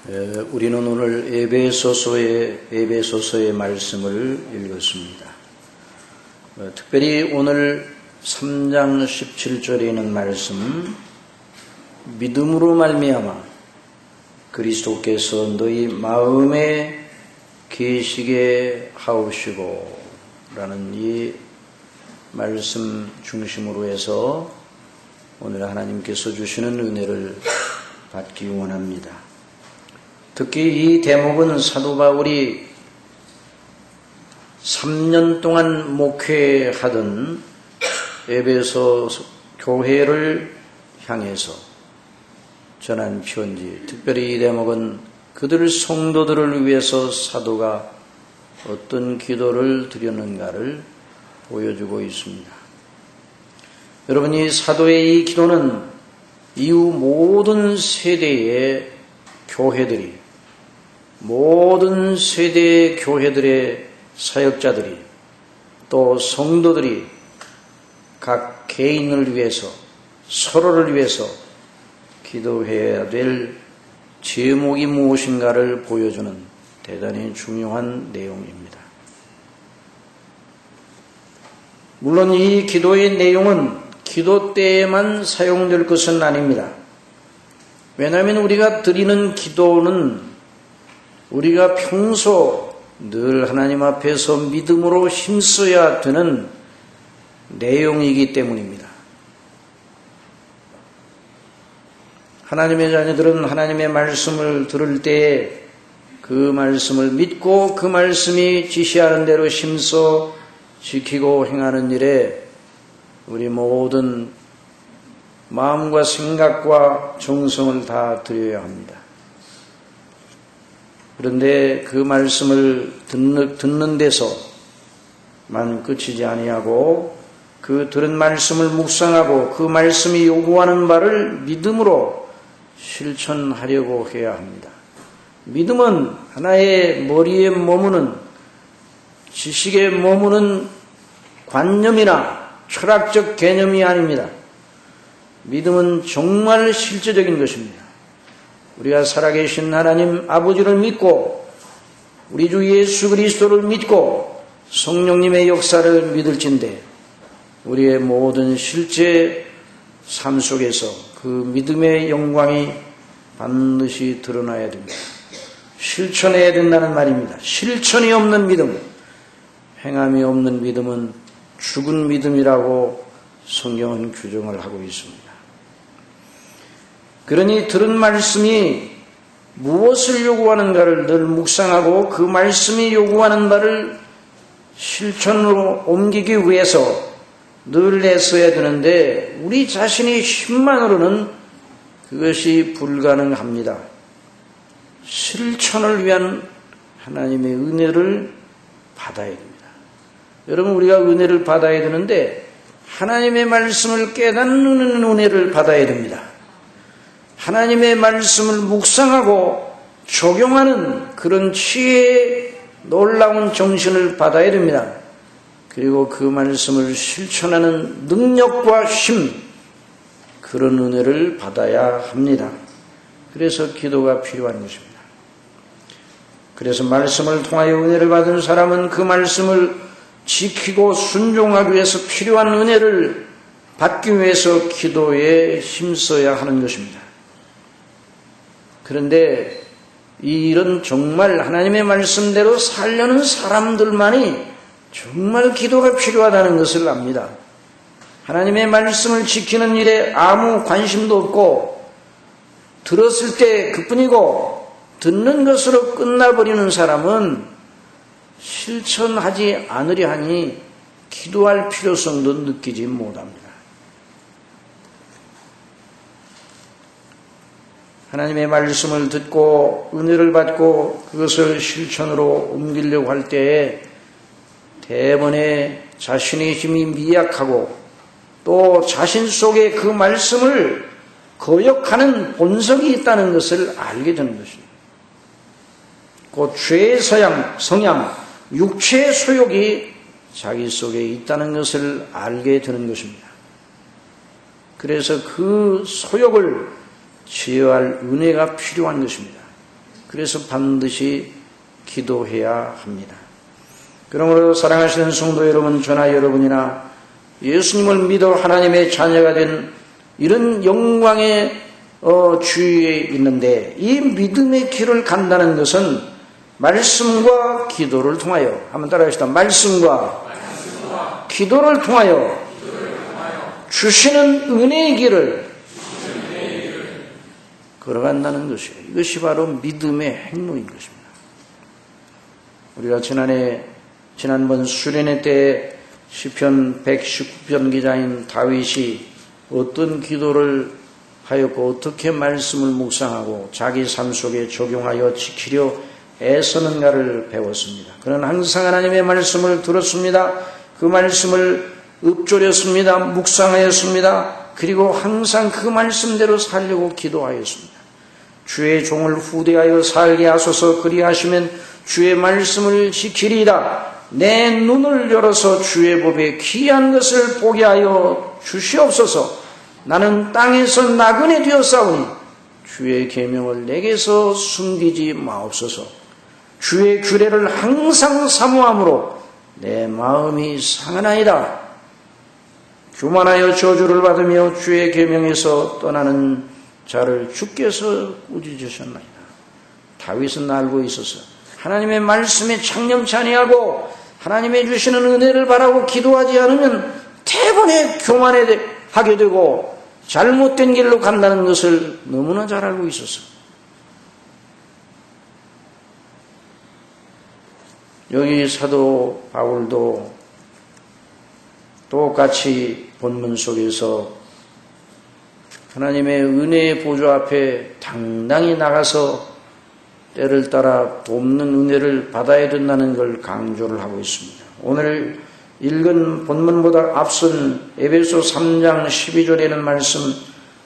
우리는 오늘 에베소서의 말씀을 읽었습니다. 특별히 오늘 3장 17절에 있는 말씀, 믿음으로 말미암아 그리스도께서 너희 마음에 계시게 하옵시고 라는 이 말씀 중심으로 해서 오늘 하나님께서 주시는 은혜를 받기 원합니다. 특히 이 대목은 사도 바울이 3년 동안 목회하던 에베소 교회를 향해서 전한 편지, 특별히 이 대목은 그들 성도들을 위해서 사도가 어떤 기도를 드렸는가를 보여주고 있습니다. 여러분, 이 사도의 이 기도는 이후 모든 세대의 교회들이, 모든 세대의 교회들의 사역자들이, 또 성도들이 각 개인을 위해서, 서로를 위해서 기도해야 될 제목이 무엇인가를 보여주는 대단히 중요한 내용입니다. 물론 이 기도의 내용은 기도 때에만 사용될 것은 아닙니다. 왜냐하면 우리가 드리는 기도는 우리가 평소 늘 하나님 앞에서 믿음으로 힘써야 되는 내용이기 때문입니다. 하나님의 자녀들은 하나님의 말씀을 들을 때에 그 말씀을 믿고 그 말씀이 지시하는 대로 힘써 지키고 행하는 일에 우리 모든 마음과 생각과 정성을 다 드려야 합니다. 그런데 그 말씀을 듣는 데서만 그치지 아니하고 그 들은 말씀을 묵상하고 그 말씀이 요구하는 바를 믿음으로 실천하려고 해야 합니다. 믿음은 하나의 머리에 머무는, 지식에 머무는 관념이나 철학적 개념이 아닙니다. 믿음은 정말 실제적인 것입니다. 우리가 살아계신 하나님 아버지를 믿고 우리 주 예수 그리스도를 믿고 성령님의 역사를 믿을진데 우리의 모든 실제 삶 속에서 그 믿음의 영광이 반드시 드러나야 됩니다. 실천해야 된다는 말입니다. 실천이 없는 믿음, 행함이 없는 믿음은 죽은 믿음이라고 성경은 규정을 하고 있습니다. 그러니 들은 말씀이 무엇을 요구하는가를 늘 묵상하고 그 말씀이 요구하는 바를 실천으로 옮기기 위해서 늘 애써야 되는데 우리 자신의 힘만으로는 그것이 불가능합니다. 실천을 위한 하나님의 은혜를 받아야 됩니다. 여러분, 우리가 은혜를 받아야 되는데 하나님의 말씀을 깨닫는 은혜를 받아야 됩니다. 하나님의 말씀을 묵상하고 적용하는 그런 지혜의 놀라운 정신을 받아야 됩니다. 그리고 그 말씀을 실천하는 능력과 힘, 그런 은혜를 받아야 합니다. 그래서 기도가 필요한 것입니다. 그래서 말씀을 통하여 은혜를 받은 사람은 그 말씀을 지키고 순종하기 위해서 필요한 은혜를 받기 위해서 기도에 힘써야 하는 것입니다. 그런데 이런 정말 하나님의 말씀대로 살려는 사람들만이 정말 기도가 필요하다는 것을 압니다. 하나님의 말씀을 지키는 일에 아무 관심도 없고 들었을 때 그뿐이고 듣는 것으로 끝나버리는 사람은 실천하지 않으려 하니 기도할 필요성도 느끼지 못합니다. 하나님의 말씀을 듣고 은혜를 받고 그것을 실천으로 옮기려고 할 때에 대번에 자신의 힘이 미약하고 또 자신 속에 그 말씀을 거역하는 본성이 있다는 것을 알게 되는 것입니다. 곧 죄의 성향, 육체의 소욕이 자기 속에 있다는 것을 알게 되는 것입니다. 그래서 그 소욕을 제어할 은혜가 필요한 것입니다. 그래서 반드시 기도해야 합니다. 그러므로 사랑하시는 성도 여러분, 저나 여러분이나 예수님을 믿어 하나님의 자녀가 된 이런 영광의 주위에 있는데, 이 믿음의 길을 간다는 것은 말씀과 기도를 통하여, 한번 따라합시다. 말씀과 기도를 통하여 주시는 은혜의 길을 걸어간다는 것이에요. 이것이 바로 믿음의 행로인 것입니다. 우리가 지난번 수련회 때 시편 119편 기자인 다윗이 어떤 기도를 하였고 어떻게 말씀을 묵상하고 자기 삶 속에 적용하여 지키려 애쓰는가를 배웠습니다. 그는 항상 하나님의 말씀을 들었습니다. 그 말씀을 읊조렸습니다. 묵상하였습니다. 그리고 항상 그 말씀대로 살려고 기도하였습니다. 주의 종을 후대하여 살게 하소서. 그리하시면 주의 말씀을 지키리이다. 내 눈을 열어서 주의 법에 귀한 것을 보게 하여 주시옵소서. 나는 땅에서 나그네 되었사오니 주의 계명을 내게서 숨기지 마옵소서. 주의 규례를 항상 사모함으로 내 마음이 상하나이다. 교만하여 저주를 받으며 주의 계명에서 떠나는 자를 주께서 꾸짖으셨나이다. 다윗은 알고 있어서 하나님의 말씀에 창념치 아니하고 하나님의 주시는 은혜를 바라고 기도하지 않으면 대번에 교만하게 되고 잘못된 길로 간다는 것을 너무나 잘 알고 있었어. 여기 사도 바울도 똑같이 본문 속에서 하나님의 은혜의 보좌 앞에 당당히 나가서 때를 따라 돕는 은혜를 받아야 된다는 걸 강조를 하고 있습니다. 오늘 읽은 본문보다 앞선 에베소 3장 12절에는 말씀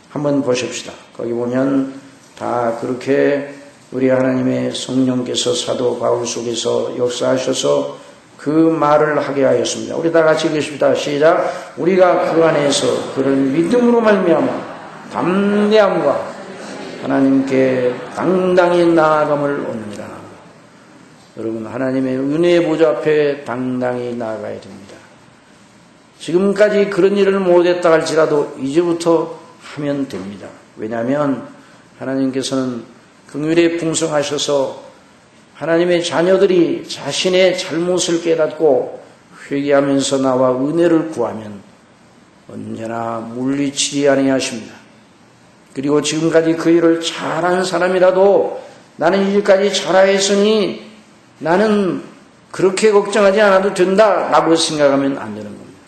한번 보십시다. 거기 보면 다 그렇게 우리 하나님의 성령께서 사도 바울 속에서 역사하셔서 그 말을 하게 하였습니다. 우리 다 같이 읽으십시다. 시작. 우리가 그 안에서 그런 믿음으로 말미암아 담대함과 하나님께 당당히 나아감을 얻느니라. 여러분, 하나님의 은혜의 보좌 앞에 당당히 나아가야 됩니다. 지금까지 그런 일을 못했다 할지라도 이제부터 하면 됩니다. 왜냐하면 하나님께서는 긍휼에 풍성하셔서 하나님의 자녀들이 자신의 잘못을 깨닫고 회개하면서 나와 은혜를 구하면 언제나 물리치지 아니하십니다. 그리고 지금까지 그 일을 잘한 사람이라도 나는 일까지 잘하였으니 나는 그렇게 걱정하지 않아도 된다라고 생각하면 안 되는 겁니다.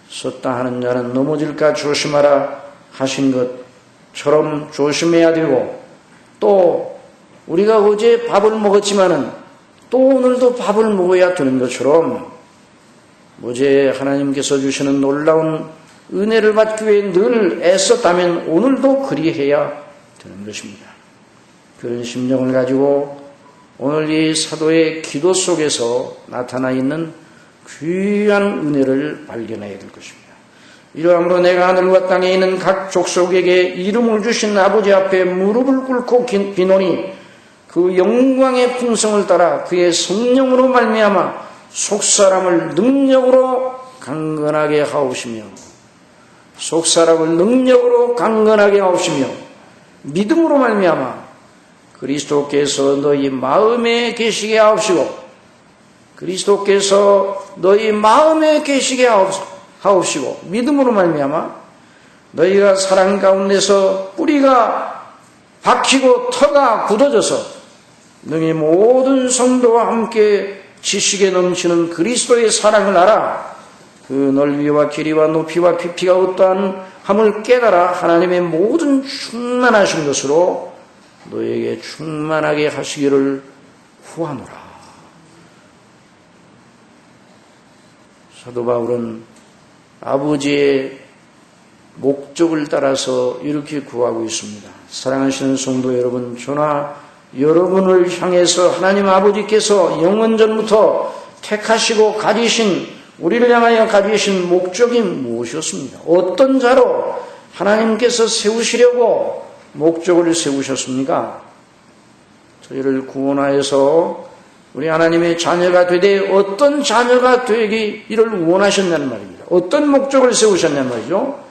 섰다 하는 자는 넘어질까 조심하라 하신 것처럼 조심해야 되고, 또 우리가 어제 밥을 먹었지만은 또 오늘도 밥을 먹어야 되는 것처럼 어제 하나님께서 주시는 놀라운 은혜를 받기 위해 늘 애썼다면 오늘도 그리해야 되는 것입니다. 그런 심정을 가지고 오늘 이 사도의 기도 속에서 나타나 있는 귀한 은혜를 발견해야 될 것입니다. 이러함으로 내가 하늘과 땅에 있는 각 족속에게 이름을 주신 아버지 앞에 무릎을 꿇고 비노니 그 영광의 풍성을 따라 그의 성령으로 말미암아 속사람을 능력으로 강건하게 하옵시며 속사람을 능력으로 강건하게 하옵시며 믿음으로 말미암아 그리스도께서 너희 마음에 계시게 하옵시고 그리스도께서 너희 마음에 계시게 하옵시고 믿음으로 말미암아 너희가 사랑 가운데서 뿌리가 박히고 터가 굳어져서 너희 모든 성도와 함께 지식에 넘치는 그리스도의 사랑을 알아 그 넓이와 길이와 높이와 깊이가 어떠한 함을 깨달아 하나님의 모든 충만하신 것으로 너에게 충만하게 하시기를 후하노라. 사도 바울은 아버지의 목적을 따라서 이렇게 구하고 있습니다. 사랑하시는 성도 여러분, 저나 여러분을 향해서 하나님 아버지께서 영원전부터 택하시고 가지신 우리를 향하여 가지신 목적이 무엇이었습니까? 어떤 자로 하나님께서 세우시려고 목적을 세우셨습니까? 저희를 구원하여서 우리 하나님의 자녀가 되되 어떤 자녀가 되기를 원하셨냐는 말입니다. 어떤 목적을 세우셨냐는 말이죠.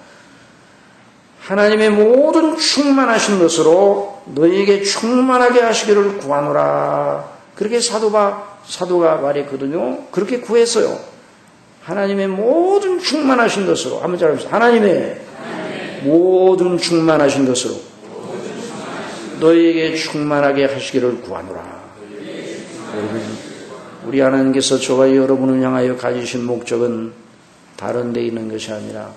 하나님의 모든 충만하신 것으로 너희에게 충만하게 하시기를 구하노라. 그렇게 사도가 말했거든요. 그렇게 구했어요. 하나님의 모든 충만하신 것으로. 한번 잘 해보세요. 하나님의 모든 충만하신 것으로 너희에게 충만하게 하시기를 구하노라. 우리 하나님께서 저와 여러분을 향하여 가지신 목적은 다른 데 있는 것이 아니라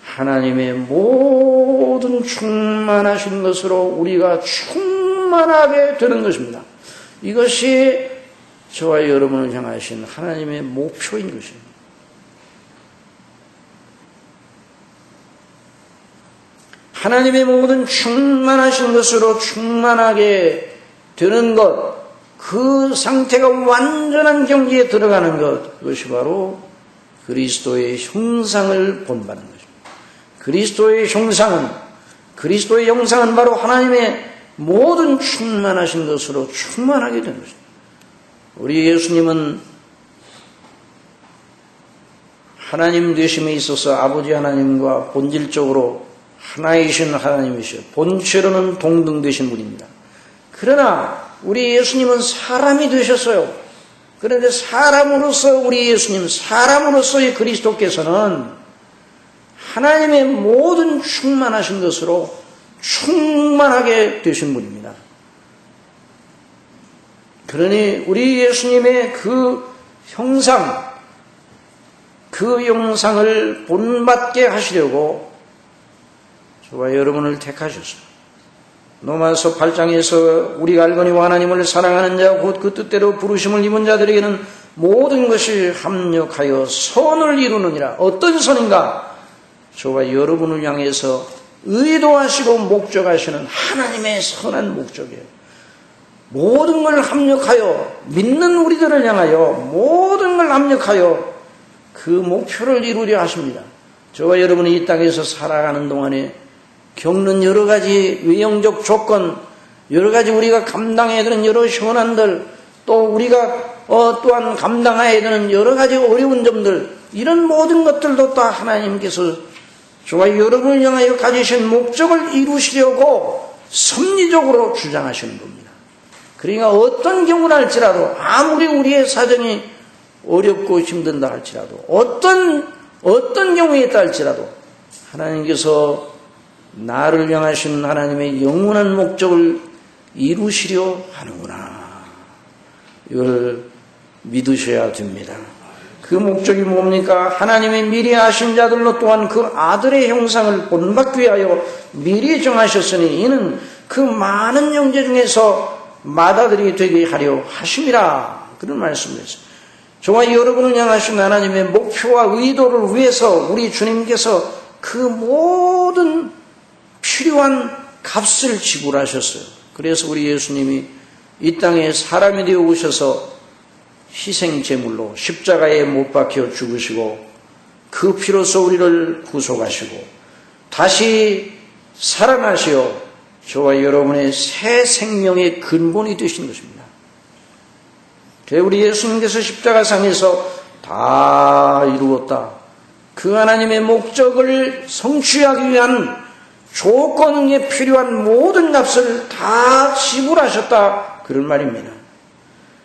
하나님의 모든 충만하신 것으로 우리가 충만하게 되는 것입니다. 이것이 저와 여러분을 향하신 하나님의 목표인 것입니다. 하나님의 모든 충만하신 것으로 충만하게 되는 것, 그 상태가 완전한 경지에 들어가는 것, 그것이 바로 그리스도의 형상을 본받는 것입니다. 그리스도의 형상은 바로 하나님의 모든 충만하신 것으로 충만하게 되는 것입니다. 우리 예수님은 하나님 되심에 있어서 아버지 하나님과 본질적으로 하나이신 하나님이시요 본체로는 동등되신 분입니다. 그러나 우리 예수님은 사람이 되셨어요. 그런데 사람으로서 우리 예수님, 사람으로서의 그리스도께서는 하나님의 모든 충만하신 것으로 충만하게 되신 분입니다. 그러니 우리 예수님의 그 형상, 그 형상을 본받게 하시려고 저와 여러분을 택하셨어요. 로마서 8장에서 우리가 알거니와 하나님을 사랑하는 자 곧 그 뜻대로 부르심을 입은 자들에게는 모든 것이 합력하여 선을 이루느니라. 어떤 선인가? 저와 여러분을 향해서 의도하시고 목적하시는 하나님의 선한 목적이에요. 모든 걸 합력하여 믿는 우리들을 향하여 모든 걸 합력하여 그 목표를 이루려 하십니다. 저와 여러분이 이 땅에서 살아가는 동안에 겪는 여러 가지 외형적 조건, 여러 가지 우리가 감당해야 되는 여러 현안들, 또 우리가 또한 감당해야 되는 여러 가지 어려운 점들, 이런 모든 것들도 다 하나님께서 저와 여러분을 향하여 가지신 목적을 이루시려고 섭리적으로 주장하시는 겁니다. 그러니까 어떤 경우나 할지라도, 아무리 우리의 사정이 어렵고 힘든다 할지라도, 어떤 경우에 있다 할지라도 하나님께서 나를 향하신 하나님의 영원한 목적을 이루시려 하는구나. 이걸 믿으셔야 됩니다. 그 목적이 뭡니까? 하나님의 미리 아신 자들로 또한 그 아들의 형상을 본받기 위하여 미리 정하셨으니 이는 그 많은 형제 중에서 맏아들이 되게 하려 하심이라. 그런 말씀이었어요. 저와 여러분을 향하신 하나님의 목표와 의도를 위해서 우리 주님께서 그 모든 필요한 값을 지불하셨어요. 그래서 우리 예수님이 이 땅에 사람이 되어 오셔서 희생제물로 십자가에 못 박혀 죽으시고 그 피로써 우리를 구속하시고 다시 살아나시어 저와 여러분의 새 생명의 근본이 되신 것입니다. 우리 예수님께서 십자가상에서 다 이루었다. 그 하나님의 목적을 성취하기 위한 조건에 필요한 모든 값을 다 지불하셨다. 그런 말입니다.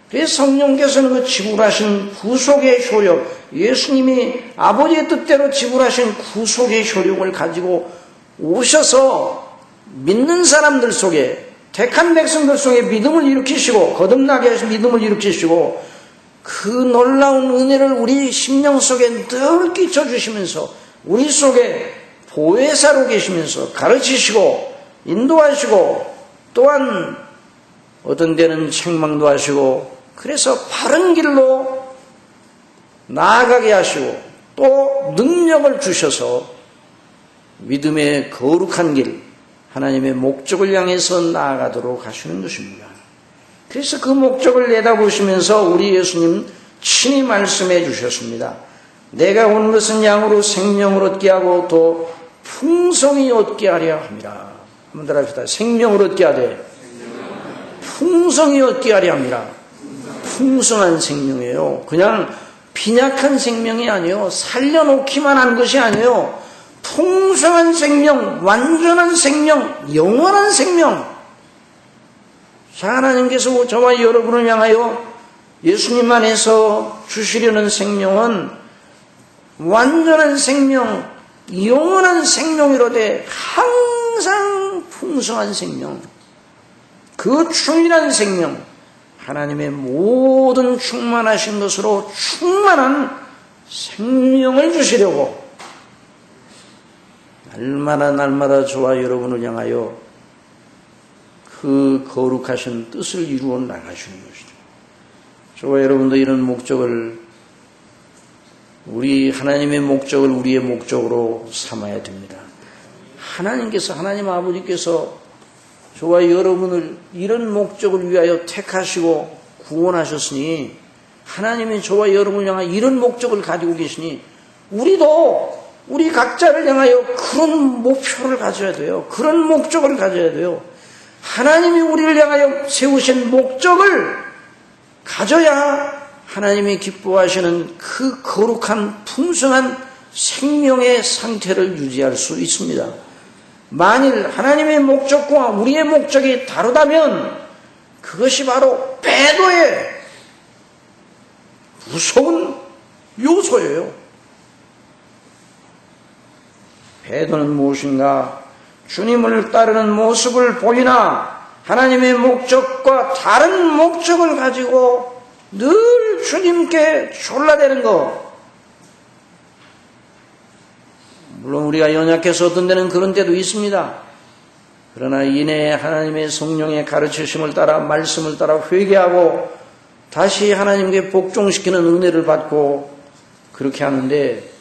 그래서 성령께서는 그 지불하신 구속의 효력, 예수님이 아버지의 뜻대로 지불하신 구속의 효력을 가지고 오셔서 믿는 사람들 속에, 택한 백성들 속에 믿음을 일으키시고, 거듭나게 하신 믿음을 일으키시고, 그 놀라운 은혜를 우리 심령 속에 늘 끼쳐주시면서 우리 속에 보혜사로 계시면서 가르치시고 인도하시고 또한 어떤 때는 책망도 하시고 그래서 바른 길로 나아가게 하시고 또 능력을 주셔서 믿음의 거룩한 길, 하나님의 목적을 향해서 나아가도록 하시는 것입니다. 그래서 그 목적을 내다보시면서 우리 예수님 친히 말씀해 주셨습니다. 내가 온 것은 양으로 생명을 얻게 하고 또 풍성히 얻게 하려 합니다. 한번 따라 합시다. 생명을 얻게 하되 풍성히 얻게 하려 합니다. 풍성한 생명이에요. 그냥 빈약한 생명이 아니에요. 살려놓기만 한 것이 아니에요. 풍성한 생명, 완전한 생명, 영원한 생명. 자, 하나님께서 저와 여러분을 향하여 예수님 안에서 주시려는 생명은 완전한 생명, 영원한 생명이로되 항상 풍성한 생명, 그 충만한 생명, 하나님의 모든 충만하신 것으로 충만한 생명을 주시려고 날마다 저와 여러분을 향하여 그 거룩하신 뜻을 이루어 나가시는 것이죠. 저와 여러분도 이런 목적을, 우리 하나님의 목적을 우리의 목적으로 삼아야 됩니다. 하나님 아버지께서 저와 여러분을 이런 목적을 위하여 택하시고 구원하셨으니, 하나님이 저와 여러분을 향하여 이런 목적을 가지고 계시니, 우리도 우리 각자를 향하여 그런 목표를 가져야 돼요. 그런 목적을 가져야 돼요. 하나님이 우리를 향하여 세우신 목적을 가져야 하나님이 기뻐하시는 그 거룩한 풍성한 생명의 상태를 유지할 수 있습니다. 만일 하나님의 목적과 우리의 목적이 다르다면 그것이 바로 배도의 무서운 요소예요. 배도는 무엇인가? 주님을 따르는 모습을 보이나 하나님의 목적과 다른 목적을 가지고 늘 주님께 졸라대는 것. 물론 우리가 연약해서 어떤 데는 그런 때도 있습니다. 그러나 이내 하나님의 성령의 가르치심을 따라 말씀을 따라 회개하고 다시 하나님께 복종시키는 은혜를 받고 그렇게 하는데,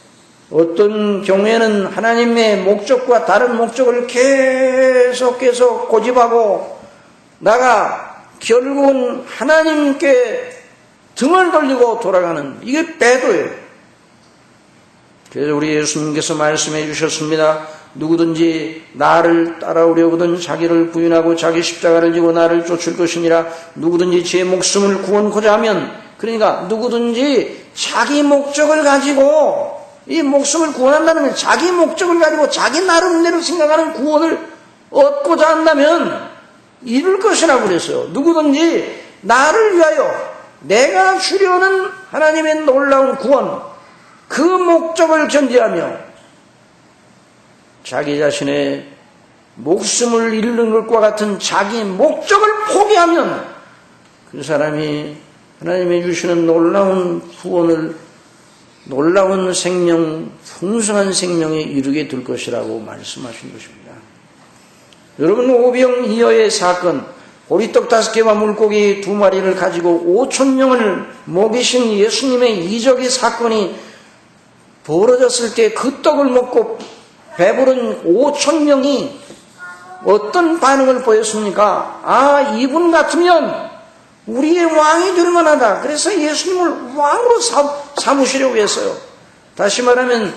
어떤 경우에는 하나님의 목적과 다른 목적을 계속 고집하고 나가 결국은 하나님께 등을 돌리고 돌아가는, 이게 배도예요. 그래서 우리 예수님께서 말씀해 주셨습니다. 누구든지 나를 따라오려거든 자기를 부인하고 자기 십자가를 지고 나를 쫓을 것이니라. 누구든지 제 목숨을 구원코자 하면, 그러니까 누구든지 자기 목적을 가지고, 이 목숨을 구원한다는 건 자기 목적을 가지고 자기 나름대로 생각하는 구원을 얻고자 한다면 이룰 것이라고 그랬어요. 누구든지 나를 위하여 내가 주려는 하나님의 놀라운 구원, 그 목적을 견지하며 자기 자신의 목숨을 잃는 것과 같은 자기 목적을 포기하면 그 사람이 하나님이 주시는 놀라운 구원을, 놀라운 생명, 풍성한 생명에 이르게 될 것이라고 말씀하신 것입니다. 여러분, 오병이어의 사건, 보리떡 5개와 물고기 2마리를 가지고 5,000명을 먹이신 예수님의 이적의 사건이 벌어졌을 때 그 떡을 먹고 배부른 5,000명이 어떤 반응을 보였습니까? 아, 이분 같으면 우리의 왕이 될 만하다. 그래서 예수님을 왕으로 삼으시려고 했어요. 다시 말하면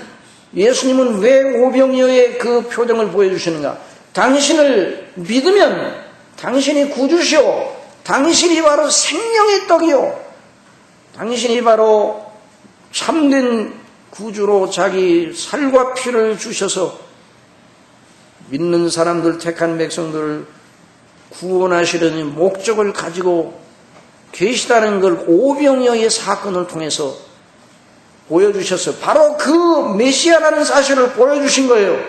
예수님은 왜 오병이어의 그 표정을 보여주시는가? 당신을 믿으면 당신이 구주시오. 당신이 바로 생명의 떡이요. 당신이 바로 참된 구주로 자기 살과 피를 주셔서 믿는 사람들, 택한 백성들을 구원하시려는 목적을 가지고 계시다는 걸 오병이어의 사건을 통해서 보여주셨어요. 바로 그 메시아라는 사실을 보여주신 거예요.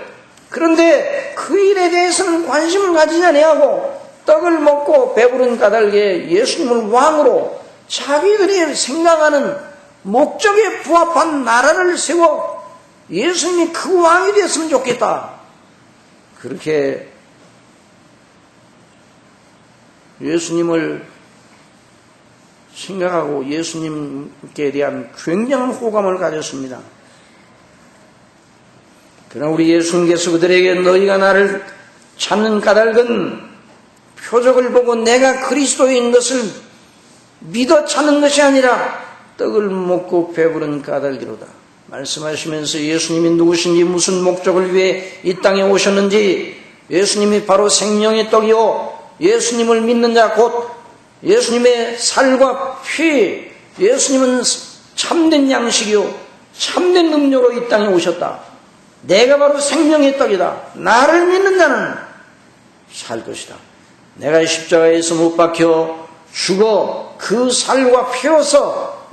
그런데 그 일에 대해서는 관심을 가지지 아니하고 떡을 먹고 배부른 까닭에 예수님을 왕으로 자기들이 생각하는 목적에 부합한 나라를 세워 예수님이 그 왕이 됐으면 좋겠다. 그렇게 예수님을 생각하고 예수님께 대한 굉장한 호감을 가졌습니다. 그러나 우리 예수님께서 그들에게 너희가 나를 찾는 까닭은 표적을 보고 내가 그리스도인 것을 믿어 찾는 것이 아니라 떡을 먹고 배부른 까닭이로다 말씀하시면서 예수님이 누구신지, 무슨 목적을 위해 이 땅에 오셨는지, 예수님이 바로 생명의 떡이요 예수님을 믿는 자 곧 예수님의 살과 피, 예수님은 참된 양식이요 참된 능력으로 이 땅에 오셨다. 내가 바로 생명의 떡이다. 나를 믿는 자는 살 것이다. 내가 십자가에서 못 박혀 죽어 그 살과 피로서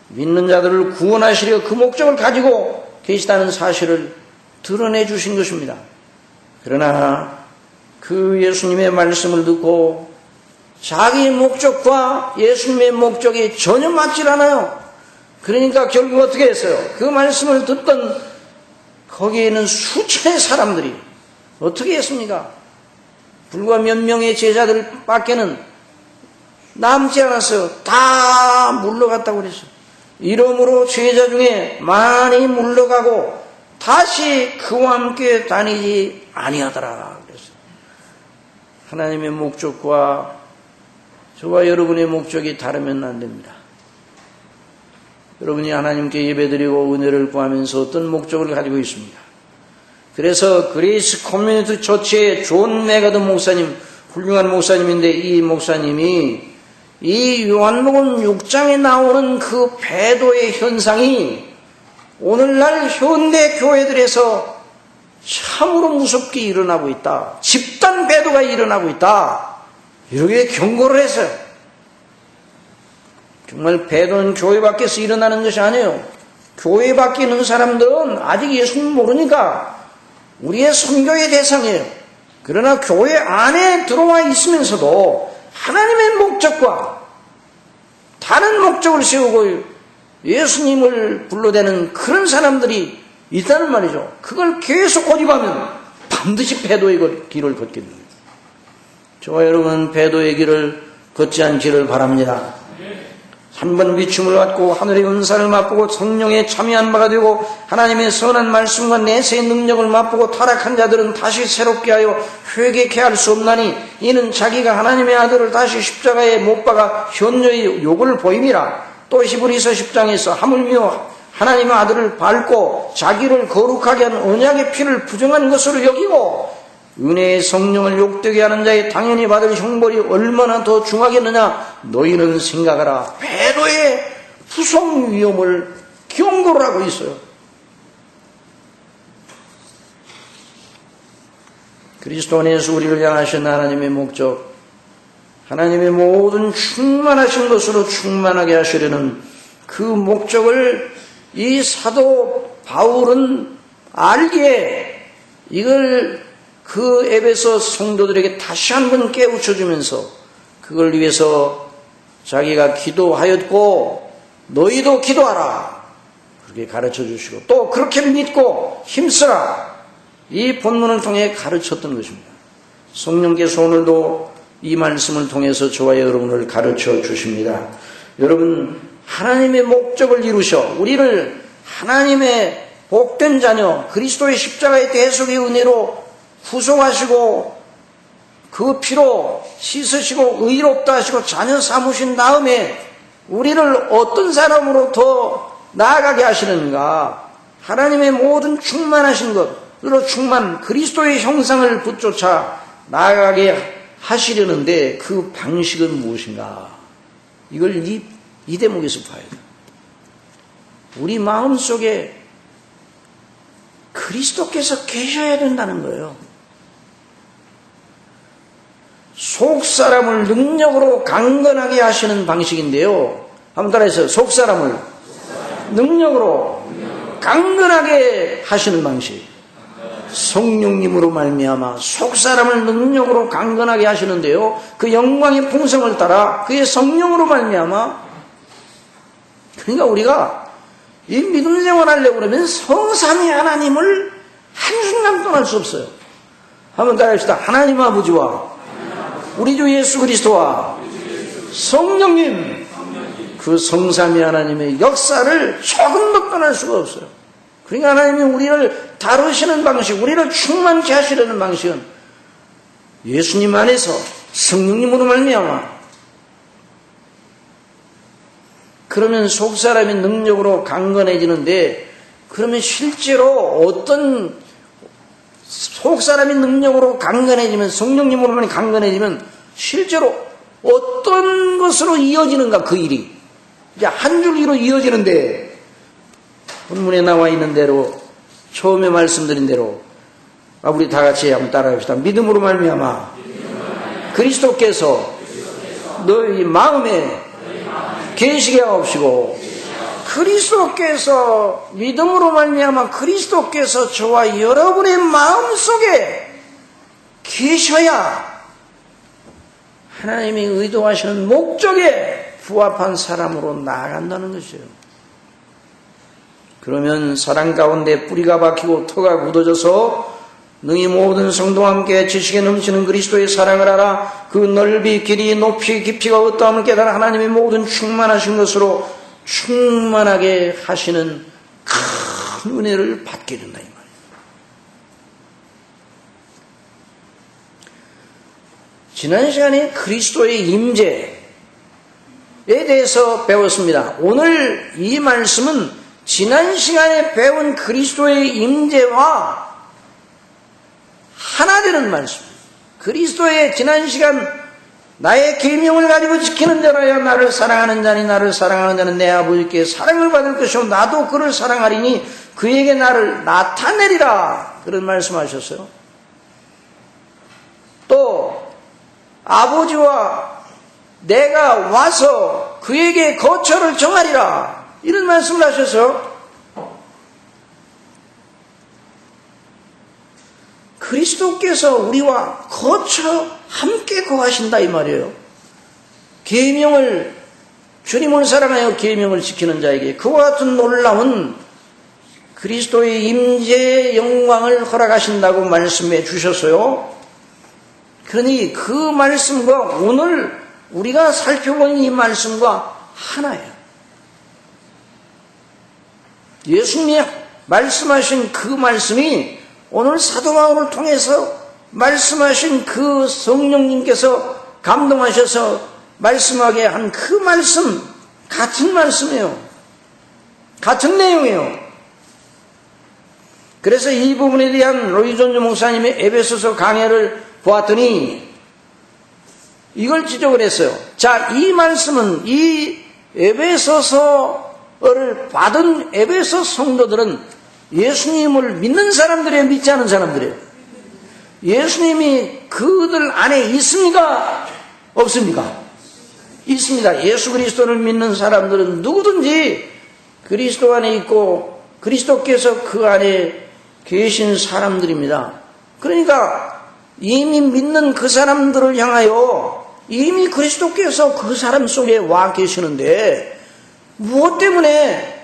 믿는 자들을 구원하시려 그 목적을 가지고 계시다는 사실을 드러내 주신 것입니다. 그러나 그 예수님의 말씀을 듣고 자기의 목적과 예수님의 목적이 전혀 맞질 않아요. 그러니까 결국 어떻게 했어요? 그 말씀을 듣던 거기에 있는 수천의 사람들이 어떻게 했습니까? 불과 몇 명의 제자들 밖에는 남지 않았어요. 다 물러갔다고 그랬어요. 이러므로 제자 중에 많이 물러가고 다시 그와 함께 다니지 아니하더라 그랬어요. 하나님의 목적과 저와 여러분의 목적이 다르면 안 됩니다. 여러분이 하나님께 예배드리고 은혜를 구하면서 어떤 목적을 가지고 있습니다. 그래서 그레이스 커뮤니티 처치의 존 메가드 목사님, 훌륭한 목사님인데 이 목사님이 이 요한복음 6장에 나오는 그 배도의 현상이 오늘날 현대 교회들에서 참으로 무섭게 일어나고 있다. 집단 배도가 일어나고 있다. 이렇게 경고를 했어요. 정말 배도는 교회 밖에서 일어나는 것이 아니에요. 교회 밖에 있는 사람들은 아직 예수님 모르니까 우리의 선교의 대상이에요. 그러나 교회 안에 들어와 있으면서도 하나님의 목적과 다른 목적을 세우고 예수님을 불러대는 그런 사람들이 있다는 말이죠. 그걸 계속 고집하면 반드시 배도의 길을 걷게 됩니다. 저와 여러분은 배도의 길을 걷지 않기를 바랍니다. 한 번 비춤을 받고 하늘의 은사를 맛보고 성령에 참여한 바가 되고 하나님의 선한 말씀과 내세의 능력을 맛보고 타락한 자들은 다시 새롭게 하여 회개케 할 수 없나니 이는 자기가 하나님의 아들을 다시 십자가에 못 박아 현료의 욕을 보임이라. 또 히브리서 10장에서 하물며 하나님의 아들을 밟고 자기를 거룩하게 한 언약의 피를 부정한 것으로 여기고 은혜의 성령을 욕되게 하는 자의 당연히 받을 형벌이 얼마나 더 중하겠느냐. 너희는 생각하라. 배도의 후속 위험을 경고를 하고 있어요. 그리스도 안에서 우리를 향하신 하나님의 목적, 하나님의 모든 충만하신 것으로 충만하게 하시려는 그 목적을 이 사도 바울은 알기에 이걸 그 에베소 성도들에게 다시 한번 깨우쳐주면서 그걸 위해서 자기가 기도하였고 너희도 기도하라 그렇게 가르쳐주시고 또 그렇게 믿고 힘쓰라 이 본문을 통해 가르쳤던 것입니다. 성령께서 오늘도 이 말씀을 통해서 저와 여러분을 가르쳐 주십니다. 여러분 하나님의 목적을 이루셔 우리를 하나님의 복된 자녀 그리스도의 십자가의 대속의 은혜로 구속하시고 그 피로 씻으시고 의롭다 하시고 자녀 삼으신 다음에 우리를 어떤 사람으로 더 나아가게 하시는가. 하나님의 모든 충만하신 것으로 그리스도의 형상을 붙쫓아 나아가게 하시려는데 그 방식은 무엇인가. 이걸 이 대목에서 봐야 돼요. 우리 마음속에 그리스도께서 계셔야 된다는 거예요. 속사람을 능력으로 강건하게 하시는 방식인데요. 한번 따라해서 속사람을 능력으로 강건하게 하시는 방식. 성령님으로 말미암아 속사람을 능력으로 강건하게 하시는데요. 그 영광의 풍성을 따라 그의 성령으로 말미암아 그러니까 우리가 이 믿음 생활하려고 그러면 성삼위 하나님을 한순간 떠날 수 없어요. 한번 따라합시다. 하나님 아버지와 우리 주 예수 그리스도와 성령님 그 성삼위 하나님의 역사를 조금도 떠날 수가 없어요. 그러니까 하나님이 우리를 다루시는 방식, 우리를 충만케 하시려는 방식은 예수님 안에서 성령님으로 말미암아 그러면 속사람이 능력으로 강건해지는데 그러면 실제로 어떤 속사람이 능력으로 강건해지면 성령님으로만 강건해지면 실제로 어떤 것으로 이어지는가 그 일이 이제 한 줄기로 이어지는데 본문에 나와 있는 대로 처음에 말씀드린 대로 우리 다 같이 한번 따라합시다. 믿음으로 말미암아 그리스도께서 너희 마음에 계시게 하옵시고 그리스도께서 믿음으로 말미암아 그리스도께서 저와 여러분의 마음속에 계셔야 하나님이 의도하시는 목적에 부합한 사람으로 나아간다는 것이에요. 그러면 사랑 가운데 뿌리가 박히고 터가 굳어져서 너희 모든 성도와 함께 지식에 넘치는 그리스도의 사랑을 알아 그 넓이 길이 높이 깊이가 어떠함을 깨달아 하나님의 모든 충만하신 것으로 충만하게 하시는 큰 은혜를 받게 된다 이 말이에요. 지난 시간에 그리스도의 임재에 대해서 배웠습니다. 오늘 이 말씀은 지난 시간에 배운 그리스도의 임재와 하나 되는 말씀. 그리스도의 지난 시간 나의 계명을 가지고 지키는 자라야 나를 사랑하는 자니 나를 사랑하는 자는 내 아버지께 사랑을 받을 것이요 나도 그를 사랑하리니 그에게 나를 나타내리라 그런 말씀하셨어요. 또 아버지와 내가 와서 그에게 거처를 정하리라 이런 말씀을 하셔서 그리스도께서 우리와 거처 함께 거하신다 이 말이에요. 계명을 주님을 사랑하여 계명을 지키는 자에게 그와 같은 놀라운 그리스도의 임재의 영광을 허락하신다고 말씀해 주셨어요. 그러니 그 말씀과 오늘 우리가 살펴본 이 말씀과 하나예요. 예수님이 말씀하신 그 말씀이 오늘 사도 바울을 통해서 말씀하신 그 성령님께서 감동하셔서 말씀하게 한 그 말씀 같은 말씀이에요. 같은 내용이에요. 그래서 이 부분에 대한 로이존즈 목사님의 에베소서 강해를 보았더니 이걸 지적을 했어요. 자, 이 말씀은 이 에베소서를 받은 에베소 성도들은 예수님을 믿는 사람들이에요? 믿지 않은 사람들이에요? 예수님이 그들 안에 있습니까? 없습니까? 있습니다. 예수 그리스도를 믿는 사람들은 누구든지 그리스도 안에 있고 그리스도께서 그 안에 계신 사람들입니다. 그러니까 이미 믿는 그 사람들을 향하여 이미 그리스도께서 그 사람 속에 와 계시는데 무엇 때문에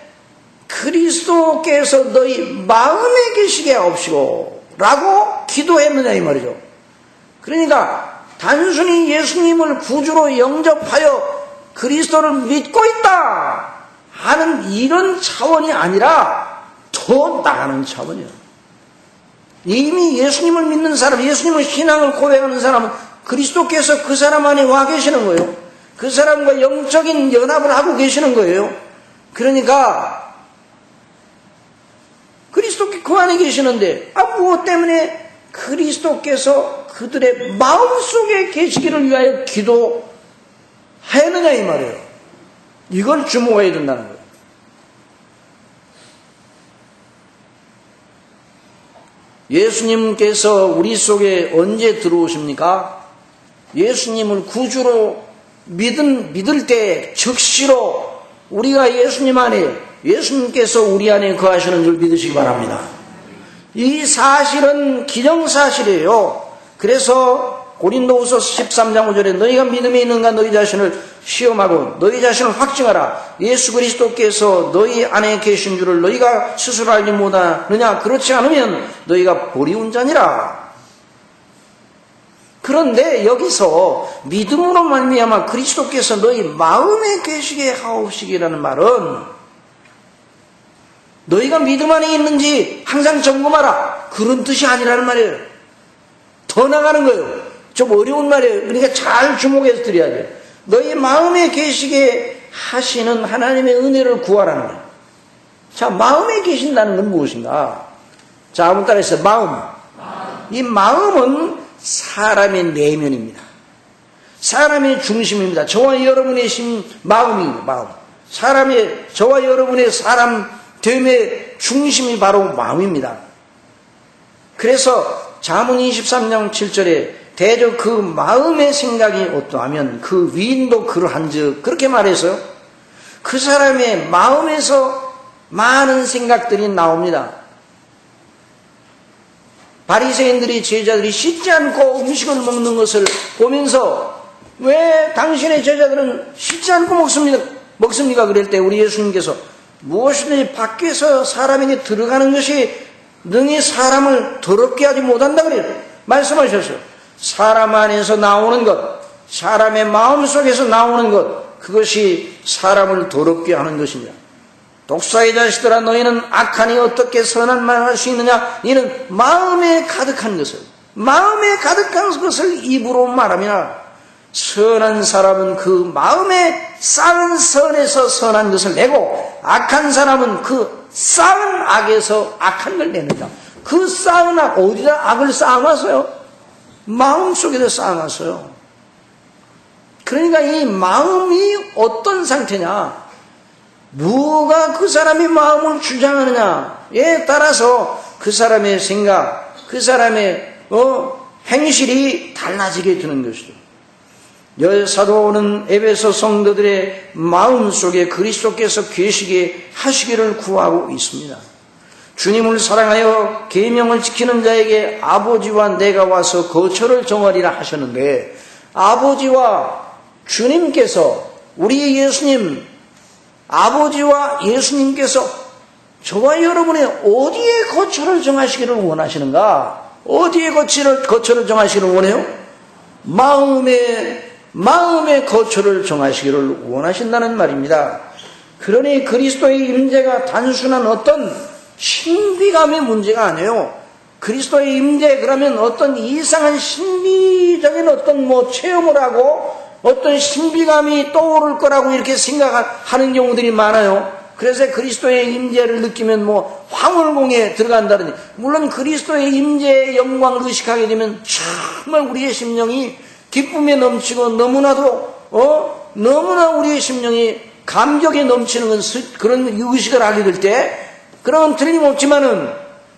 그리스도께서 너희 마음에 계시게 하옵시고 라고 기도했느냐 이 말이죠. 그러니까 단순히 예수님을 구주로 영접하여 그리스도를 믿고 있다 하는 이런 차원이 아니라 더 나가는 차원이에요. 이미 예수님을 믿는 사람, 예수님의 신앙을 고백하는 사람은 그리스도께서 그 사람 안에 와 계시는 거예요. 그 사람과 영적인 연합을 하고 계시는 거예요. 그러니까 그리스도께 그 안에 계시는데 무엇 때문에 그리스도께서 그들의 마음속에 계시기를 위하여 기도하였느냐 이 말이에요. 이걸 주목해야 된다는 거예요. 예수님께서 우리 속에 언제 들어오십니까? 예수님을 구주로 믿을 때 즉시로 우리가 예수님 안에 예수님께서 우리 안에 거하시는 줄 믿으시기 바랍니다. 이 사실은 기정사실이에요. 그래서 고린도후서 13장 5절에 너희가 믿음이 있는가 너희 자신을 시험하고 너희 자신을 확증하라. 예수 그리스도께서 너희 안에 계신 줄을 너희가 스스로 알지 못하느냐. 그렇지 않으면 너희가 보리운 자니라. 그런데 여기서 믿음으로 말미암아 그리스도께서 너희 마음에 계시게 하옵시기라는 말은 너희가 믿음 안에 있는지 항상 점검하라 그런 뜻이 아니라는 말이에요. 더 나가는 거예요. 좀 어려운 말이에요. 그러니까 잘 주목해서 드려야 돼요. 너희 마음에 계시게 하시는 하나님의 은혜를 구하라는 거예요. 자, 마음에 계신다는 건 무엇인가? 자, 한번 따라해서 마음. 이 마음은 사람의 내면입니다. 사람의 중심입니다. 저와 여러분의 마음. 저와 여러분의 사람 됨의 중심이 바로 마음입니다. 그래서 잠언 23장 7절에 대저 그 마음의 생각이 어떠하면 그 위인도 그러한즉 그렇게 말해서요. 그 사람의 마음에서 많은 생각들이 나옵니다. 바리새인들이 제자들이 씻지 않고 음식을 먹는 것을 보면서 왜 당신의 제자들은 씻지 않고 먹습니까? 그럴 때 우리 예수님께서 무엇이든지 밖에서 사람에게 들어가는 것이 능히 사람을 더럽게 하지 못한다 그래요. 말씀하셨어요. 사람 안에서 나오는 것, 사람의 마음속에서 나오는 것, 그것이 사람을 더럽게 하는 것입니다. 독사의 자식들아 너희는 악하니 어떻게 선한 말을 할 수 있느냐? 이는 마음에 가득한 것을 입으로 말하며 선한 사람은 그 마음에 쌓은 선에서 선한 것을 내고 악한 사람은 그 쌓은 악에서 악한 걸 내는다. 그 쌓은 악, 어디다 악을 쌓아놨어요? 마음속에서 쌓아놨어요. 그러니까 이 마음이 어떤 상태냐, 무엇가 그 사람의 마음을 주장하느냐에 따라서 그 사람의 생각, 그 사람의 행실이 달라지게 되는 것이죠. 사도는 에베소 성도들의 마음속에 그리스도께서 계시게 하시기를 구하고 있습니다. 주님을 사랑하여 계명을 지키는 자에게 아버지와 내가 와서 거처를 정하리라 하셨는데, 아버지와 주님께서, 우리 예수님, 아버지와 예수님께서 저와 여러분의 어디에 거처를 정하시기를 원하시는가? 어디에 거처를 정하시기를 원해요? 마음의 거처를 정하시기를 원하신다는 말입니다. 그러니 그리스도의 임재가 단순한 어떤 신비감의 문제가 아니에요. 그리스도의 임재, 그러면 어떤 이상한 신비적인 어떤 체험을 하고 어떤 신비감이 떠오를 거라고 이렇게 생각하는 경우들이 많아요. 그래서 그리스도의 임재를 느끼면 황홀공에 들어간다든지, 물론 그리스도의 임재의 영광을 의식하게 되면 정말 우리의 심령이 기쁨에 넘치고 너무나 우리의 심령이 감격에 넘치는 그런 의식을 하게 될 때, 그런 틀림없지만은,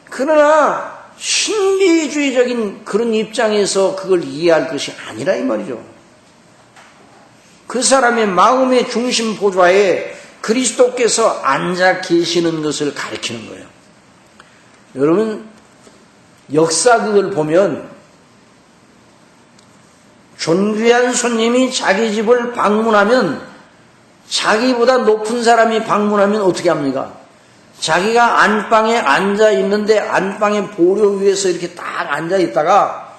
그러나 신비주의적인 그런 입장에서 그걸 이해할 것이 아니라 이 말이죠. 그 사람의 마음의 중심 보좌에 그리스도께서 앉아 계시는 것을 가리키는 거예요. 여러분, 역사극을 보면 존귀한 손님이 자기 집을 방문하면, 자기보다 높은 사람이 방문하면 어떻게 합니까? 자기가 안방에 앉아 있는데 안방의 보료 위에서 이렇게 딱 앉아 있다가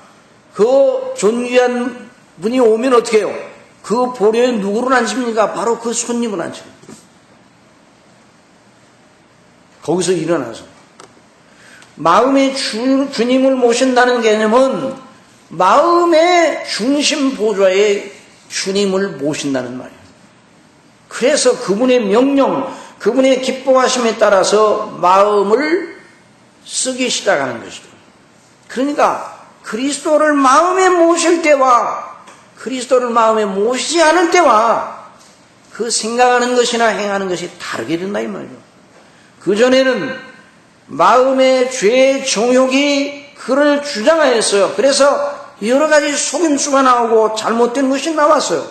그 존귀한 분이 오면 어떻게 해요? 그 보료에 누구를 앉힙니까? 바로 그 손님을 앉힙니다. 거기서 일어나서 마음의 주님을 모신다는 개념은 마음의 중심 보좌에 주님을 모신다는 말이에요. 그래서 그분의 명령, 그분의 기뻐하심에 따라서 마음을 쓰기 시작하는 것이죠. 그러니까 그리스도를 마음에 모실 때와 그리스도를 마음에 모시지 않을 때와 그 생각하는 것이나 행하는 것이 다르게 된다 이 말이죠. 그전에는 마음의 죄의 정욕이 그를 주장하였어요. 그래서 여러 가지 속임수가 나오고 잘못된 것이 나왔어요.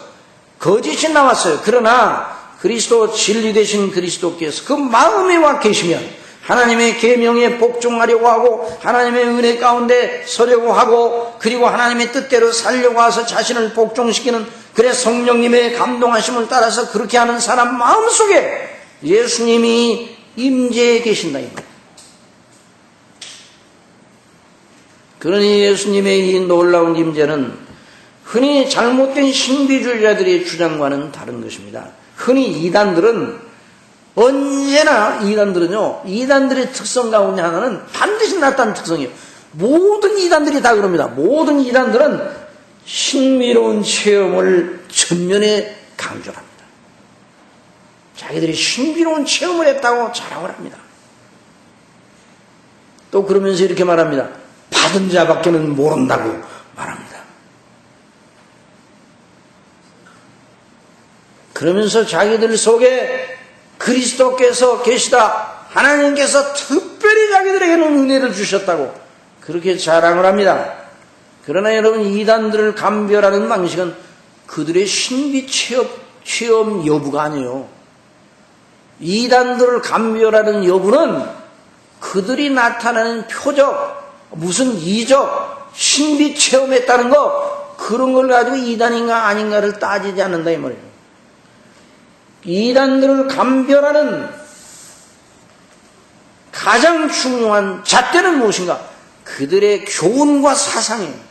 거짓이 나왔어요. 그러나 그리스도 진리 되신 그리스도께서 그 마음에 와 계시면 하나님의 계명에 복종하려고 하고 하나님의 은혜 가운데 서려고 하고 그리고 하나님의 뜻대로 살려고 해서 자신을 복종시키는, 그래 성령님의 감동하심을 따라서 그렇게 하는 사람 마음속에 예수님이 임재해 계신다 이 말이에요. 그러니 예수님의 이 놀라운 임재는 흔히 잘못된 신비주의자들의 주장과는 다른 것입니다. 흔히 이단들의 특성 가운데 하나는 반드시 나타나는 특성이에요. 모든 이단들이 다 그럽니다. 모든 이단들은 신비로운 체험을 전면에 강조를 합니다. 자기들이 신비로운 체험을 했다고 자랑을 합니다. 또 그러면서 이렇게 말합니다. 받은 자밖에는 모른다고 말합니다. 그러면서 자기들 속에 그리스도께서 계시다, 하나님께서 특별히 자기들에게는 은혜를 주셨다고 그렇게 자랑을 합니다. 그러나 여러분, 이단들을 감별하는 방식은 그들의 신비 체험 여부가 아니에요. 이단들을 감별하는 여부는 그들이 나타내는 표적, 무슨 이적, 신비 체험했다는 거, 그런 걸 가지고 이단인가 아닌가를 따지지 않는다 이 말이에요. 이단들을 감별하는 가장 중요한 잣대는 무엇인가? 그들의 교훈과 사상이에요.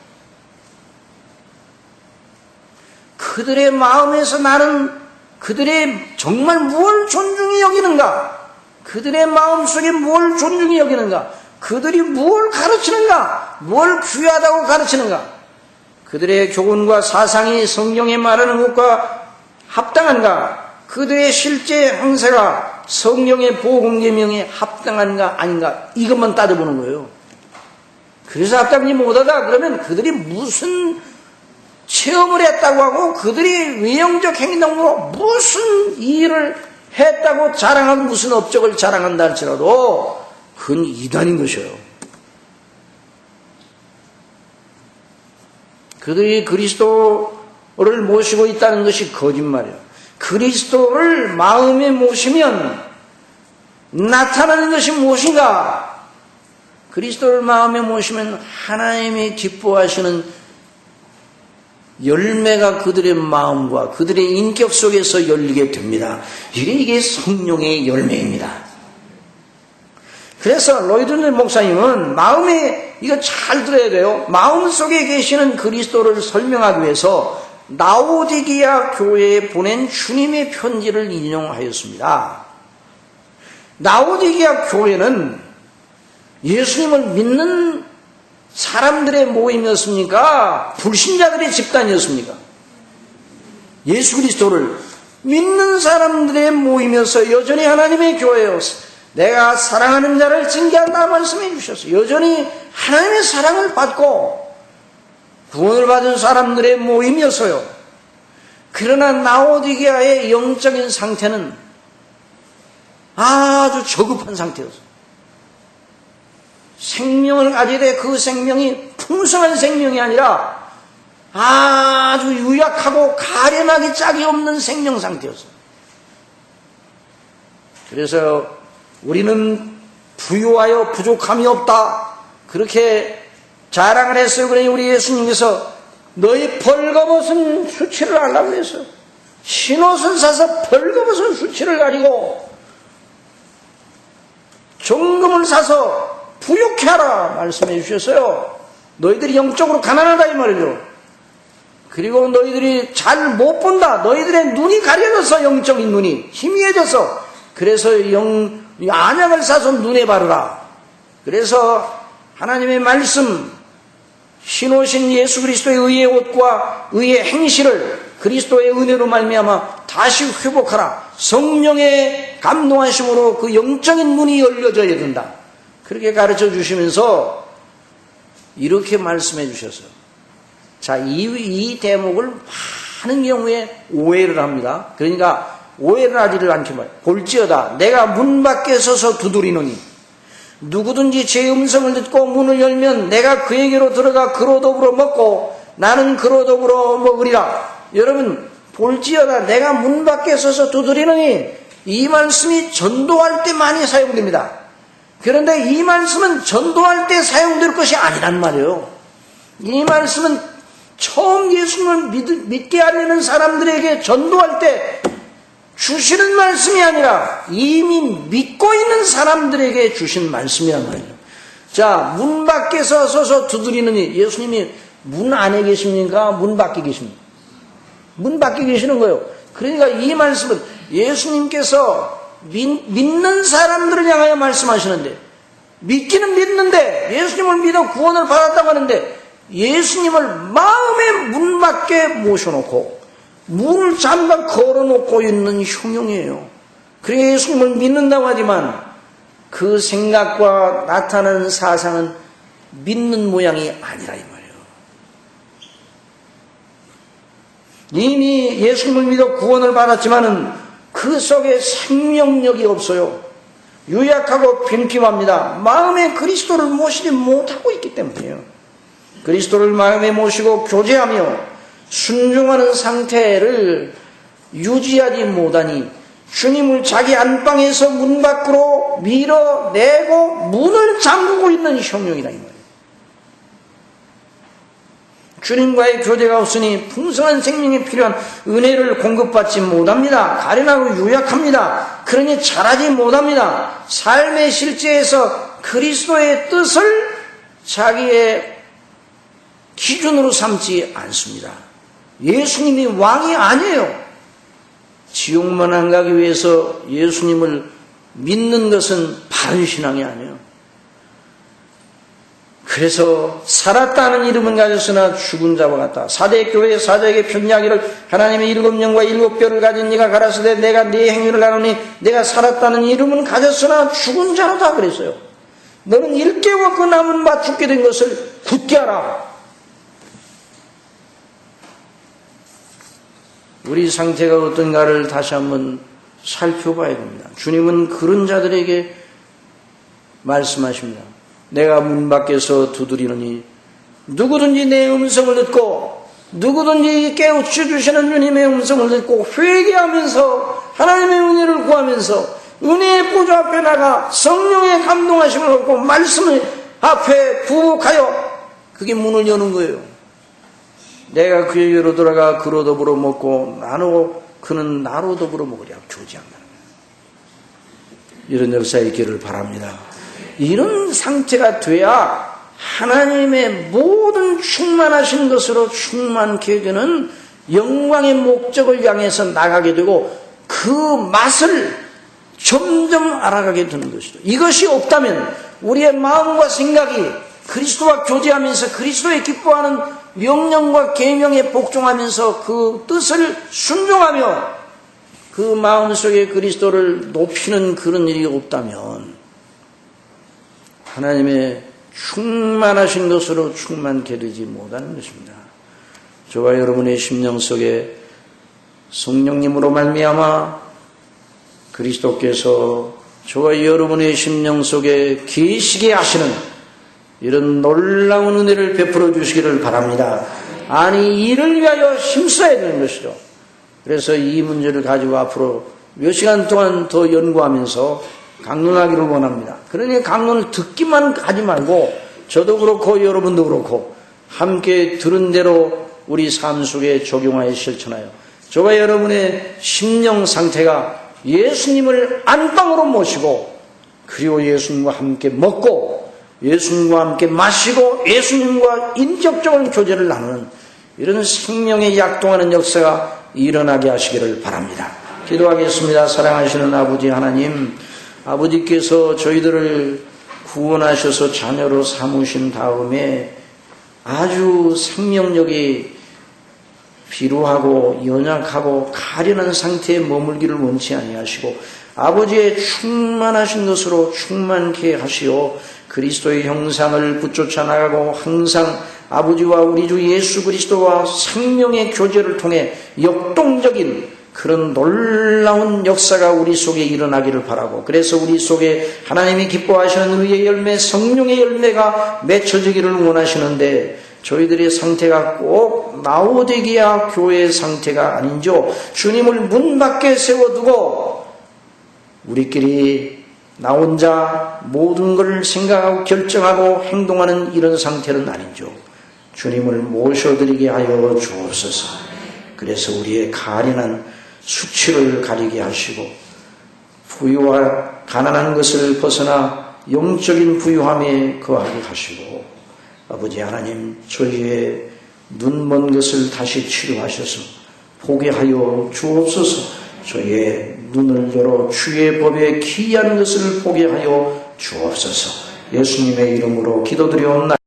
그들의 마음에서 나는 그들의 정말 무엇을 존중히 여기는가? 그들의 마음속에 뭘 존중히 여기는가? 그들이 무엇을 가르치는가? 뭘 귀하다고 가르치는가? 그들의 교훈과 사상이 성경에 말하는 것과 합당한가? 그들의 실제 행세가 성경의 복음계명에 합당한가 아닌가? 이것만 따져보는 거예요. 그래서 합당하지 못하다 그러면 그들이 무슨 체험을 했다고 하고 그들이 외형적 행동으로 무슨 일을 했다고 자랑하고 무슨 업적을 자랑한다 할지라도 그건 이단인 것이에요. 그들이 그리스도를 모시고 있다는 것이 거짓말이에요. 그리스도를 마음에 모시면 나타나는 것이 무엇인가? 그리스도를 마음에 모시면 하나님이 기뻐하시는 열매가 그들의 마음과 그들의 인격 속에서 열리게 됩니다. 이게 성령의 열매입니다. 그래서 로이드 목사님은 마음에, 이거 잘 들어야 돼요. 마음속에 계시는 그리스도를 설명하기 위해서 라오디게아 교회에 보낸 주님의 편지를 인용하였습니다. 라오디게아 교회는 예수님을 믿는 사람들의 모임이었습니까? 불신자들의 집단이었습니까? 예수 그리스도를 믿는 사람들의 모임이어서 여전히 하나님의 교회였어. 내가 사랑하는 자를 징계한다 말씀해 주셨어요. 여전히 하나님의 사랑을 받고 구원을 받은 사람들의 모임이었어요. 그러나 라오디게아의 영적인 상태는 아주 저급한 상태였어요. 생명을 가지되 그 생명이 풍성한 생명이 아니라 아주 유약하고 가련하기 짝이 없는 생명 상태였어요. 그래서 우리는 부유하여 부족함이 없다 그렇게 자랑을 했어요. 그러니 우리 예수님께서 너희 벌거벗은 수치를 하려고 그랬어요. 흰옷을 사서 벌거벗은 수치를 가지고 정금을 사서 부욕해 하라 말씀해 주셨어요. 너희들이 영적으로 가난하다 이 말이죠. 그리고 너희들이 잘 못 본다. 너희들의 눈이 가려져서 영적인 눈이 희미해져서 그래서 안약을 사서 눈에 바르라. 그래서 하나님의 말씀 신오신 예수 그리스도의 의의 옷과 의의 행실을 그리스도의 은혜로 말미암아 다시 회복하라. 성령의 감동하심으로 그 영적인 눈이 열려져야 된다. 그렇게 가르쳐 주시면서 이렇게 말씀해 주셨어요. 자, 이 대목을 많은 경우에 오해를 합니다. 그러니까 오해를 하지를 않게 말이에요. 볼지어다 내가 문 밖에 서서 두드리노니 누구든지 제 음성을 듣고 문을 열면 내가 그에게로 들어가 그로 더불어 먹고 나는 그로 더불어 먹으리라. 여러분, 볼지어다 내가 문 밖에 서서 두드리노니 이 말씀이 전도할 때 많이 사용됩니다. 그런데 이 말씀은 전도할 때 사용될 것이 아니란 말이에요. 이 말씀은 처음 예수님을 믿게 하려는 사람들에게 전도할 때 주시는 말씀이 아니라 이미 믿고 있는 사람들에게 주신 말씀이란 말이에요. 자, 문 밖에서 서서 두드리느니 예수님이 문 안에 계십니까? 문 밖에 계십니까? 문 밖에 계시는 거예요. 그러니까 이 말씀은 예수님께서 믿는 사람들을 향하여 말씀하시는데 믿기는 믿는데 예수님을 믿어 구원을 받았다고 하는데 예수님을 마음의 문 밖에 모셔놓고 문을 잠깐 걸어놓고 있는 형용이에요. 그러니까 예수님을 믿는다고 하지만 그 생각과 나타나는 사상은 믿는 모양이 아니라 이 말이에요. 이미 예수님을 믿어 구원을 받았지만은 그 속에 생명력이 없어요. 유약하고 빈핍합니다. 마음에 그리스도를 모시지 못하고 있기 때문이에요. 그리스도를 마음에 모시고 교제하며 순종하는 상태를 유지하지 못하니 주님을 자기 안방에서 문 밖으로 밀어내고 문을 잠그고 있는 형용이다 이 말이에요. 주님과의 교제가 없으니 풍성한 생명에 필요한 은혜를 공급받지 못합니다. 가련하고 유약합니다. 그러니 잘하지 못합니다. 삶의 실제에서 그리스도의 뜻을 자기의 기준으로 삼지 않습니다. 예수님이 왕이 아니에요. 지옥만 안 가기 위해서 예수님을 믿는 것은 바른 신앙이 아니에요. 그래서 살았다는 이름은 가졌으나 죽은 자와 같다. 사대교회 사자에게 편이하기를 하나님의 7영과 7뼈를 가진 네가 가라사대 내가 네 행위를 나누니 내가 살았다는 이름은 가졌으나 죽은 자로다 그랬어요. 너는 일깨워 그 남은 바 죽게 된 것을 굳게 하라. 우리 상태가 어떤가를 다시 한번 살펴봐야 됩니다. 주님은 그런 자들에게 말씀하십니다. 내가 문 밖에서 두드리느니 누구든지 내 음성을 듣고 누구든지 깨우쳐 주시는 주님의 음성을 듣고 회개하면서 하나님의 은혜를 구하면서 은혜의 보좌 앞에 나가 성령의 감동하심을 얻고 말씀을 앞에 부복하여 그게 문을 여는 거예요. 내가 그에게로 돌아가 그로 더불어 먹고 나누고 그는 나로 더불어 먹으리라 교제한다. 이런 역사 있기를 바랍니다. 이런 상태가 돼야 하나님의 모든 충만하신 것으로 충만케 되는 영광의 목적을 향해서 나가게 되고 그 맛을 점점 알아가게 되는 것이죠. 이것이 없다면 우리의 마음과 생각이 그리스도와 교제하면서 그리스도의 기뻐하는 명령과 계명에 복종하면서 그 뜻을 순종하며 그 마음속에 그리스도를 높이는 그런 일이 없다면 하나님의 충만하신 것으로 충만케 되지 못하는 것입니다. 저와 여러분의 심령 속에 성령님으로 말미암아 그리스도께서 저와 여러분의 심령 속에 계시게 하시는 이런 놀라운 은혜를 베풀어 주시기를 바랍니다. 아니 이를 위하여 힘써야 되는 것이죠. 그래서 이 문제를 가지고 앞으로 몇 시간 동안 더 연구하면서 강론하기를 원합니다. 그러니 강론을 듣기만 하지 말고 저도 그렇고 여러분도 그렇고 함께 들은 대로 우리 삶 속에 적용하여 실천하여 저와 여러분의 심령 상태가 예수님을 안방으로 모시고 그리고 예수님과 함께 먹고 예수님과 함께 마시고 예수님과 인격적인 교제를 나누는 이런 생명의 약동하는 역사가 일어나게 하시기를 바랍니다. 기도하겠습니다. 사랑하시는 아버지 하나님, 아버지께서 저희들을 구원하셔서 자녀로 삼으신 다음에 아주 생명력이 비루하고 연약하고 가련한 상태에 머물기를 원치 아니하시고 아버지의 충만하신 것으로 충만케 하시어 그리스도의 형상을 붙쫓아 나가고 항상 아버지와 우리 주 예수 그리스도와 생명의 교제를 통해 역동적인 그런 놀라운 역사가 우리 속에 일어나기를 바라고 그래서 우리 속에 하나님이 기뻐하시는 의의 열매, 성령의 열매가 맺혀지기를 원하시는데 저희들의 상태가 꼭 라오디게아 교회의 상태가 아닌지요. 주님을 문 밖에 세워두고 우리끼리 나 혼자 모든 것을 생각하고 결정하고 행동하는 이런 상태는 아닌지요. 주님을 모셔드리게 하여 주옵소서. 그래서 우리의 가련한 수치를 가리게 하시고 부유와 가난한 것을 벗어나 영적인 부유함에 거하게 하시고 아버지 하나님 저희의 눈먼 것을 다시 치료하셔서 보게 하여 주옵소서. 저희의 눈을 열어 주의 법에 기이한 것을 보게 하여 주옵소서. 예수님의 이름으로 기도드리옵나이다.